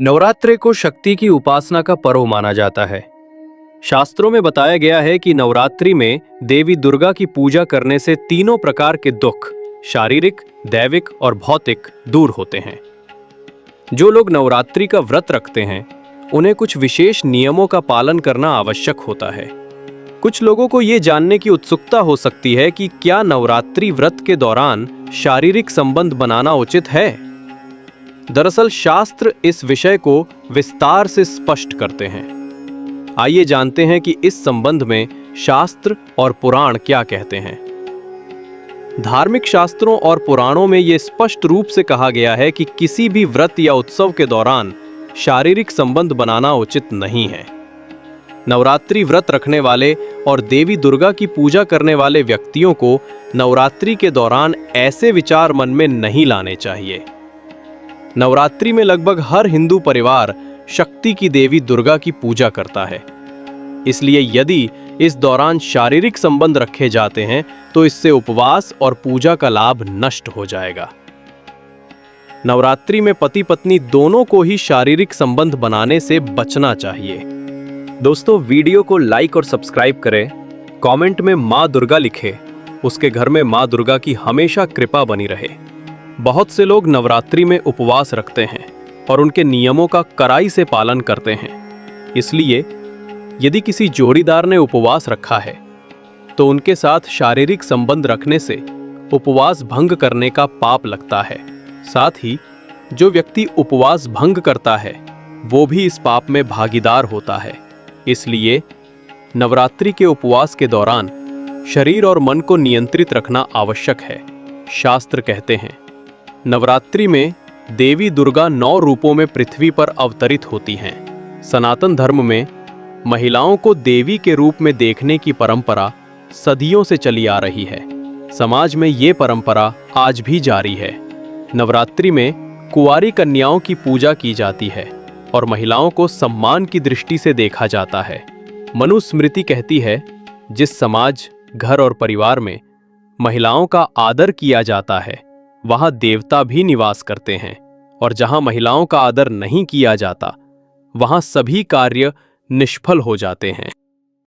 नवरात्रि को शक्ति की उपासना का पर्व माना जाता है। शास्त्रों में बताया गया है कि नवरात्रि में देवी दुर्गा की पूजा करने से तीनों प्रकार के दुख, शारीरिक, दैविक और भौतिक, दूर होते हैं। जो लोग नवरात्रि का व्रत रखते हैं, उन्हें कुछ विशेष नियमों का पालन करना आवश्यक होता है। कुछ लोगों को ये जानने की उत्सुकता हो सकती है कि क्या नवरात्रि व्रत के दौरान शारीरिक संबंध बनाना उचित है। दरअसल शास्त्र इस विषय को विस्तार से स्पष्ट करते हैं। आइए जानते हैं कि इस संबंध में शास्त्र और पुराण क्या कहते हैं। धार्मिक शास्त्रों और पुराणों में यह स्पष्ट रूप से कहा गया है कि किसी भी व्रत या उत्सव के दौरान शारीरिक संबंध बनाना उचित नहीं है। नवरात्रि व्रत रखने वाले और देवी दुर्गा की पूजा करने वाले व्यक्तियों को नवरात्रि के दौरान ऐसे विचार मन में नहीं लाने चाहिए। नवरात्रि में लगभग हर हिंदू परिवार शक्ति की देवी दुर्गा की पूजा करता है। इसलिए यदि इस दौरान शारीरिक संबंध रखे जाते हैं तो इससे उपवास और पूजा का लाभ नष्ट हो जाएगा। नवरात्रि में पति पत्नी दोनों को ही शारीरिक संबंध बनाने से बचना चाहिए। दोस्तों, वीडियो को लाइक और सब्सक्राइब करें। कमेंट में मां दुर्गा लिखें। उसके घर में मां दुर्गा की हमेशा कृपा बनी रहे। बहुत से लोग नवरात्रि में उपवास रखते हैं और उनके नियमों का कड़ाई से पालन करते हैं। इसलिए यदि किसी जोड़ीदार ने उपवास रखा है तो उनके साथ शारीरिक संबंध रखने से उपवास भंग करने का पाप लगता है। साथ ही जो व्यक्ति उपवास भंग करता है वो भी इस पाप में भागीदार होता है। इसलिए नवरात्रि के उपवास के दौरान शरीर और मन को नियंत्रित रखना आवश्यक है। शास्त्र कहते हैं, नवरात्रि में देवी दुर्गा 9 रूपों में पृथ्वी पर अवतरित होती हैं। सनातन धर्म में महिलाओं को देवी के रूप में देखने की परंपरा सदियों से चली आ रही है। समाज में ये परंपरा आज भी जारी है। नवरात्रि में कुंवारी कन्याओं की पूजा की जाती है और महिलाओं को सम्मान की दृष्टि से देखा जाता है। मनुस्मृति कहती है, जिस समाज, घर और परिवार में महिलाओं का आदर किया जाता है वहां देवता भी निवास करते हैं, और जहां महिलाओं का आदर नहीं किया जाता वहां सभी कार्य निष्फल हो जाते हैं।